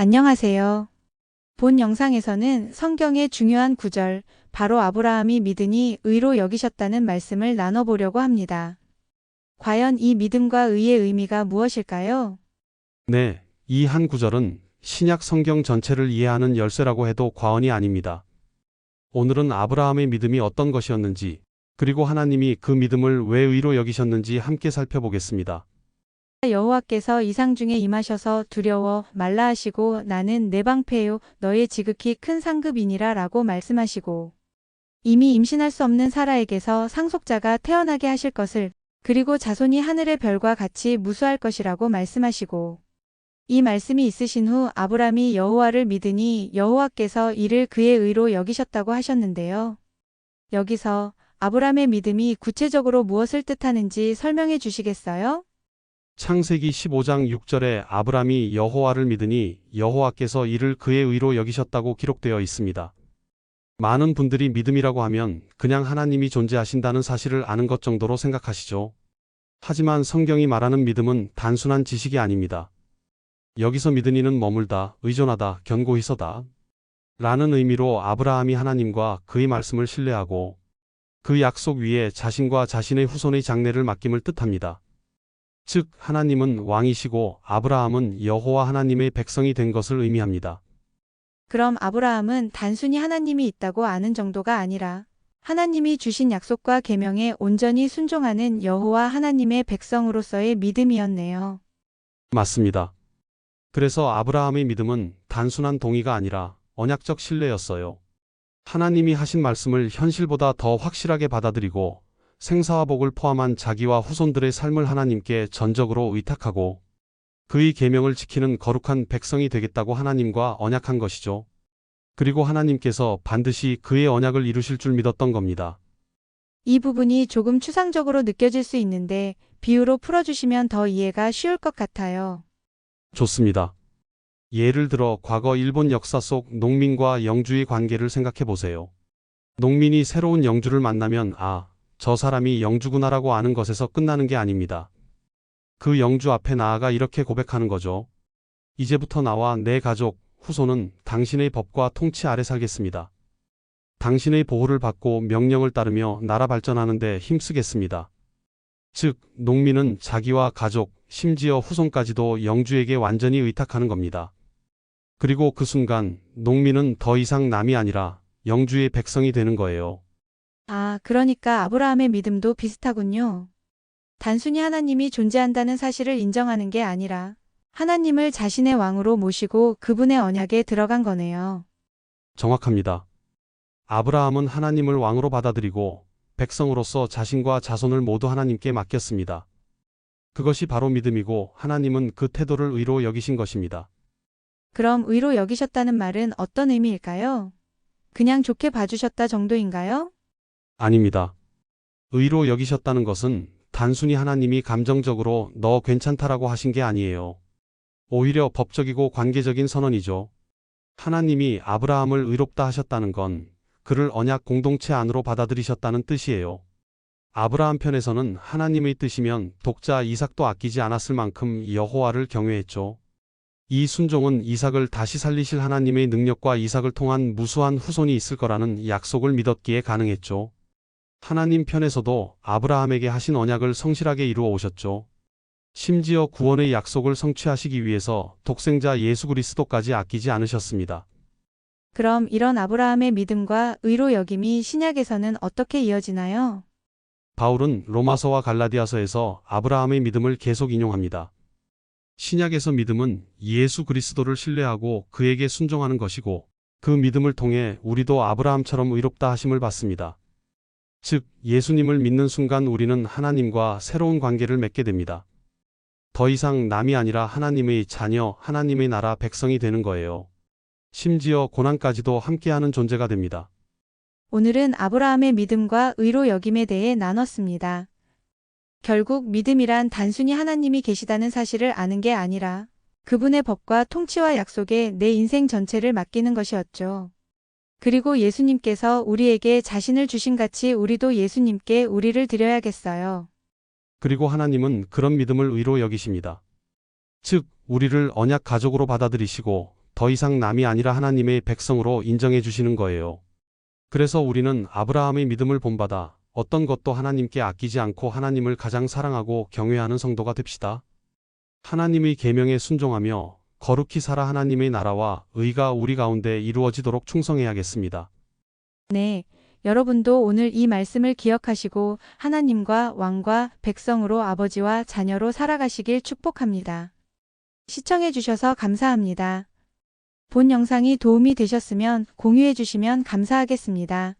안녕하세요. 본 영상에서는 성경의 중요한 구절, 바로 아브라함이 믿으니 의로 여기셨다는 말씀을 나눠보려고 합니다. 과연 이 믿음과 의의 의미가 무엇일까요? 네, 이 한 구절은 신약 성경 전체를 이해하는 열쇠라고 해도 과언이 아닙니다. 오늘은 아브라함의 믿음이 어떤 것이었는지, 그리고 하나님이 그 믿음을 왜 의로 여기셨는지 함께 살펴보겠습니다. 여호와께서 이상 중에 임하셔서 두려워 말라 하시고 나는 내 방패요 너의 지극히 큰 상급이니라 라고 말씀하시고 이미 임신할 수 없는 사라에게서 상속자가 태어나게 하실 것을 그리고 자손이 하늘의 별과 같이 무수할 것이라고 말씀하시고 이 말씀이 있으신 후 아브람이 여호와를 믿으니 여호와께서 이를 그의 의로 여기셨다고 하셨는데요. 여기서 아브람의 믿음이 구체적으로 무엇을 뜻하는지 설명해 주시겠어요? 창세기 15장 6절에 아브람이 여호와를 믿으니 여호와께서 이를 그의 의로 여기셨다고 기록되어 있습니다. 많은 분들이 믿음이라고 하면 그냥 하나님이 존재하신다는 사실을 아는 것 정도로 생각하시죠. 하지만 성경이 말하는 믿음은 단순한 지식이 아닙니다. 여기서 믿으니는 머물다, 의존하다, 견고히 서다 라는 의미로 아브라함이 하나님과 그의 말씀을 신뢰하고 그 약속 위에 자신과 자신의 후손의 장래를 맡김을 뜻합니다. 즉 하나님은 왕이시고 아브라함은 여호와 하나님의 백성이 된 것을 의미합니다. 그럼 아브라함은 단순히 하나님이 있다고 아는 정도가 아니라 하나님이 주신 약속과 계명에 온전히 순종하는 여호와 하나님의 백성으로서의 믿음이었네요. 맞습니다. 그래서 아브라함의 믿음은 단순한 동의가 아니라 언약적 신뢰였어요. 하나님이 하신 말씀을 현실보다 더 확실하게 받아들이고 생사와 복을 포함한 자기와 후손들의 삶을 하나님께 전적으로 의탁하고 그의 계명을 지키는 거룩한 백성이 되겠다고 하나님과 언약한 것이죠. 그리고 하나님께서 반드시 그의 언약을 이루실 줄 믿었던 겁니다. 이 부분이 조금 추상적으로 느껴질 수 있는데 비유로 풀어주시면 더 이해가 쉬울 것 같아요. 좋습니다. 예를 들어 과거 일본 역사 속 농민과 영주의 관계를 생각해 보세요. 농민이 새로운 영주를 만나면 저 사람이 영주구나라고 아는 것에서 끝나는 게 아닙니다. 그 영주 앞에 나아가 이렇게 고백하는 거죠. 이제부터 나와 내 가족, 후손은 당신의 법과 통치 아래 살겠습니다. 당신의 보호를 받고 명령을 따르며 나라 발전하는 데 힘쓰겠습니다. 즉, 농민은 자기와 가족, 심지어 후손까지도 영주에게 완전히 의탁하는 겁니다. 그리고 그 순간 농민은 더 이상 남이 아니라 영주의 백성이 되는 거예요. 그러니까 아브라함의 믿음도 비슷하군요. 단순히 하나님이 존재한다는 사실을 인정하는 게 아니라 하나님을 자신의 왕으로 모시고 그분의 언약에 들어간 거네요. 정확합니다. 아브라함은 하나님을 왕으로 받아들이고 백성으로서 자신과 자손을 모두 하나님께 맡겼습니다. 그것이 바로 믿음이고 하나님은 그 태도를 의로 여기신 것입니다. 그럼 의로 여기셨다는 말은 어떤 의미일까요? 그냥 좋게 봐주셨다 정도인가요? 아닙니다. 의로 여기셨다는 것은 단순히 하나님이 감정적으로 너 괜찮다라고 하신 게 아니에요. 오히려 법적이고 관계적인 선언이죠. 하나님이 아브라함을 의롭다 하셨다는 건 그를 언약 공동체 안으로 받아들이셨다는 뜻이에요. 아브라함 편에서는 하나님의 뜻이면 독자 이삭도 아끼지 않았을 만큼 여호와를 경외했죠. 이 순종은 이삭을 다시 살리실 하나님의 능력과 이삭을 통한 무수한 후손이 있을 거라는 약속을 믿었기에 가능했죠. 하나님 편에서도 아브라함에게 하신 언약을 성실하게 이루어 오셨죠. 심지어 구원의 약속을 성취하시기 위해서 독생자 예수 그리스도까지 아끼지 않으셨습니다. 그럼 이런 아브라함의 믿음과 의로 여김이 신약에서는 어떻게 이어지나요? 바울은 로마서와 갈라디아서에서 아브라함의 믿음을 계속 인용합니다. 신약에서 믿음은 예수 그리스도를 신뢰하고 그에게 순종하는 것이고 그 믿음을 통해 우리도 아브라함처럼 의롭다 하심을 받습니다. 즉, 예수님을 믿는 순간 우리는 하나님과 새로운 관계를 맺게 됩니다. 더 이상 남이 아니라 하나님의 자녀, 하나님의 나라 백성이 되는 거예요. 심지어 고난까지도 함께하는 존재가 됩니다. 오늘은 아브라함의 믿음과 의로 여김에 대해 나눴습니다. 결국 믿음이란 단순히 하나님이 계시다는 사실을 아는 게 아니라 그분의 법과 통치와 약속에 내 인생 전체를 맡기는 것이었죠. 그리고 예수님께서 우리에게 자신을 주신 같이 우리도 예수님께 우리를 드려야겠어요. 그리고 하나님은 그런 믿음을 의로 여기십니다. 즉, 우리를 언약 가족으로 받아들이시고 더 이상 남이 아니라 하나님의 백성으로 인정해 주시는 거예요. 그래서 우리는 아브라함의 믿음을 본받아 어떤 것도 하나님께 아끼지 않고 하나님을 가장 사랑하고 경외하는 성도가 됩시다. 하나님의 계명에 순종하며 거룩히 살아 하나님의 나라와 의가 우리 가운데 이루어지도록 충성해야겠습니다. 네, 여러분도 오늘 이 말씀을 기억하시고 하나님과 왕과 백성으로 아버지와 자녀로 살아가시길 축복합니다. 시청해 주셔서 감사합니다. 본 영상이 도움이 되셨으면 공유해 주시면 감사하겠습니다.